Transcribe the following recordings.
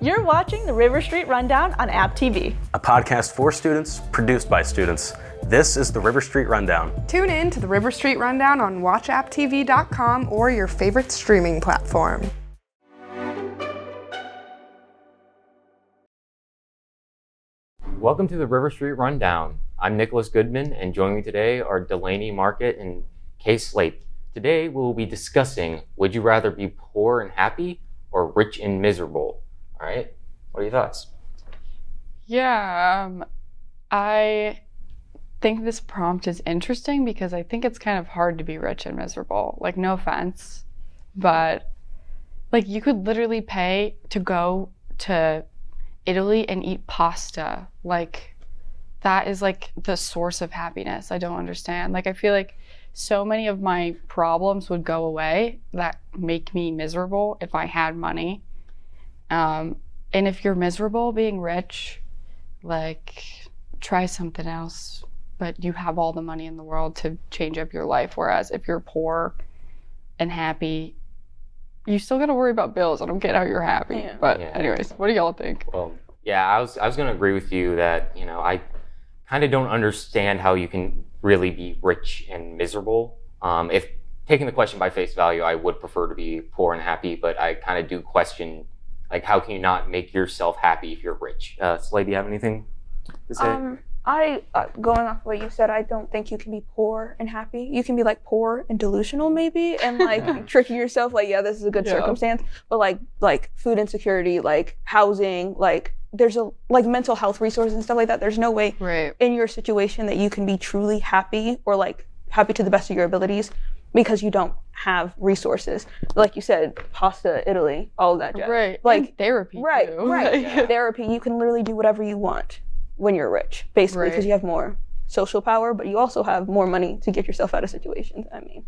You're watching the River Street Rundown on App TV. A podcast for students, produced by students. This is the River Street Rundown. Tune in to the River Street Rundown on watchapptv.com or your favorite streaming platform. Welcome to the River Street Rundown. I'm Nicholas Goodman, and joining me today are Delaney and K Slade. Today we'll be discussing, would you rather be poor and happy or rich and miserable? All right, what are your thoughts? Yeah, I think this prompt is interesting because I think it's kind of hard to be rich and miserable. Like, no offense, but like you could literally pay to go to Italy and eat pasta. Like, that is like the source of happiness. I don't understand. Like, I feel like so many of my problems would go away that make me miserable if I had money. And if you're miserable being rich, like, try something else, but you have all the money in the world to change up your life. Whereas if you're poor and happy, you still gotta worry about bills. I don't get how you're happy. Yeah. But anyways, what do y'all think? Well, yeah, I was gonna agree with you that, you know, I kind of don't understand how you can really be rich and miserable. If taking the question by face value, I would prefer to be poor and happy, but I kind of do question, like, how can you not make yourself happy if you're rich? Slade, do you have anything to say? Going off what you said, I don't think you can be poor and happy. You can be like poor and delusional maybe, and like tricking yourself, like, yeah, this is a good circumstance, but like food insecurity, like housing, like there's a like mental health resources and stuff like that. There's no way in your situation that you can be truly happy or like happy to the best of your abilities because you don't have resources. Like you said, pasta, Italy, all of that jazz. Right. Like and therapy. Right. Too. Right. Therapy, you can literally do whatever you want when you're rich, basically, because you have more social power, but you also have more money to get yourself out of situations. I mean,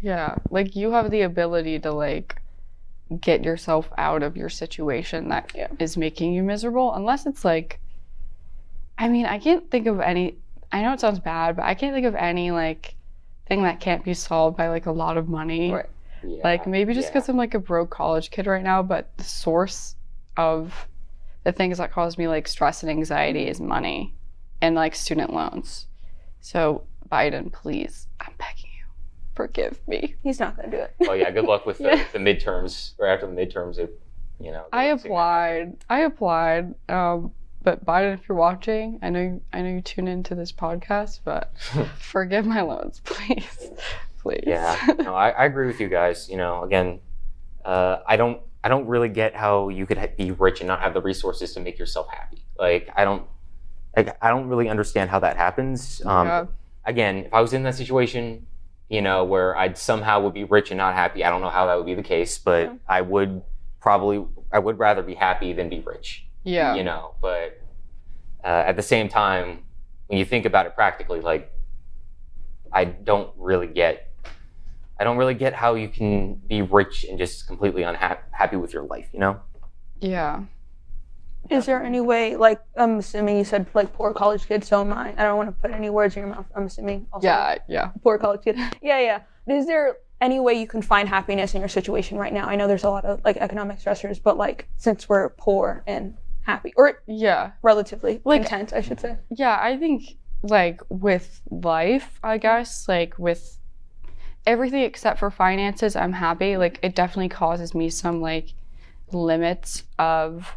yeah, like you have the ability to like get yourself out of your situation that is making you miserable, unless it's like, I mean, I can't think of any, I know it sounds bad, but I can't think of any like thing that can't be solved by like a lot of money. Right. Yeah, like maybe just because I'm like a broke college kid right now, but the source of the things that cause me like stress and anxiety is money and like student loans. So Biden, please, I'm begging you, forgive me. He's not gonna do it. Oh yeah, good luck with the midterms, or after the midterms, you know. I applied, but Biden, if you're watching, I know you tune into this podcast, but forgive my loans, please. Yeah, no, I agree with you guys. You know, again, I don't really get how you could be rich and not have the resources to make yourself happy. Like, I don't really understand how that happens. Again, if I was in that situation, you know, where I'd somehow would be rich and not happy, I don't know how that would be the case, but I would rather be happy than be rich. Yeah. You know, but at the same time, when you think about it practically, like, I don't really get how you can be rich and just completely unhappy with your life, you know? Yeah. Is there any way, like, I'm assuming you said, like, poor college kid, so am I. I don't want to put any words in your mouth. I'm assuming also. Yeah. Poor college kid. Yeah. Is there any way you can find happiness in your situation right now? I know there's a lot of, like, economic stressors, but, like, since we're poor and happy, or relatively content, I should say. Yeah, I think, like, with life, I guess, like, with everything except for finances, I'm happy. Like, it definitely causes me some like limits of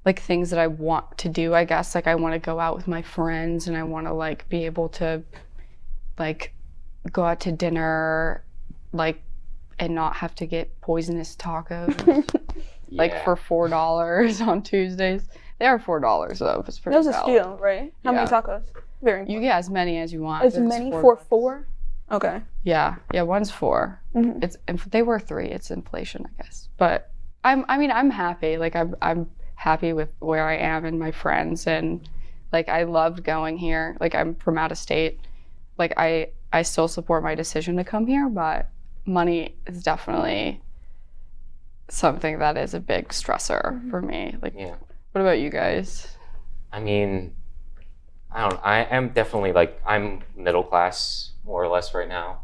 like things that I want to do, I guess. Like, I want to go out with my friends and I want to like be able to like go out to dinner, like, and not have to get poisonous tacos like for $4 on Tuesdays. They are $4 though. It's pretty. That was a steal, right? How many tacos? Very important. You get as many as you want. As many for $4? Okay. Yeah, one's 4. Mm-hmm. They were 3. It's inflation, I guess. But I'm happy. Like, I'm happy with where I am and my friends, and like I loved going here. Like, I'm from out of state. Like, I still support my decision to come here, but money is definitely something that is a big stressor for me. Like, what about you guys? I mean, I am definitely like, I'm middle class more or less right now,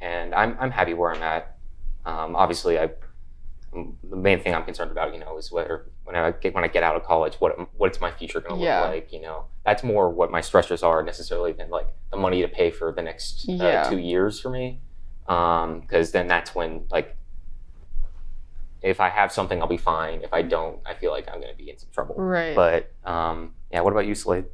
and I'm happy where I'm at. Obviously, I'm the main thing I'm concerned about, is whether when I get out of college, what's my future going to look like. That's more what my stressors are necessarily than like the money to pay for the next 2 years for me. Because then that's when, like, if I have something, I'll be fine. If I don't, I feel like I'm going to be in some trouble. Right. But what about you, Slade?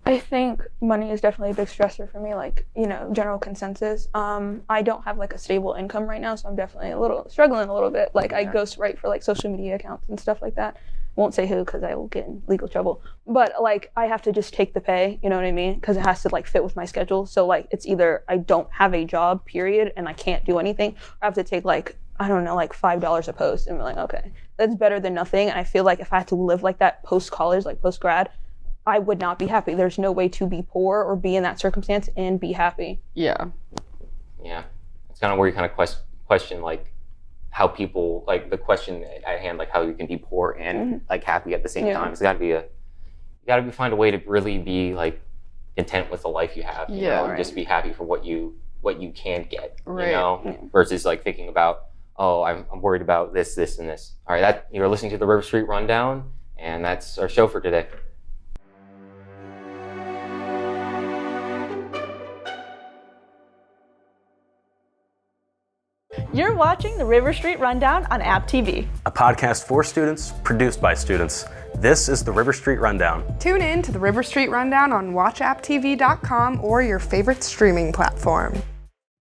I think money is definitely a big stressor for me, like, general consensus. I don't have like a stable income right now, so I'm definitely struggling a little bit. Like, I ghostwrite for like social media accounts and stuff like that. Won't say who because I will get in legal trouble. But like, I have to just take the pay, you know what I mean? Because it has to like fit with my schedule. So like, it's either I don't have a job, period, and I can't do anything, or I have to take like, I don't know, like $5 a post, and be like, okay, that's better than nothing. And I feel like if I had to live like that post-college, like post-grad, I would not be happy. There's no way to be poor or be in that circumstance and be happy. Yeah. Yeah. It's kind of where you kind of question like how people, like the question at hand, like how you can be poor and like happy at the same time. It's you gotta find a way to really be like content with the life you have, you know, and just be happy for what you can get, versus like thinking about, oh, I'm worried about this, and this. All right, you're listening to the River Street Rundown, and that's our show for today. You're watching the River Street Rundown on App TV. A podcast for students, produced by students. This is the River Street Rundown. Tune in to the River Street Rundown on watchapptv.com or your favorite streaming platform.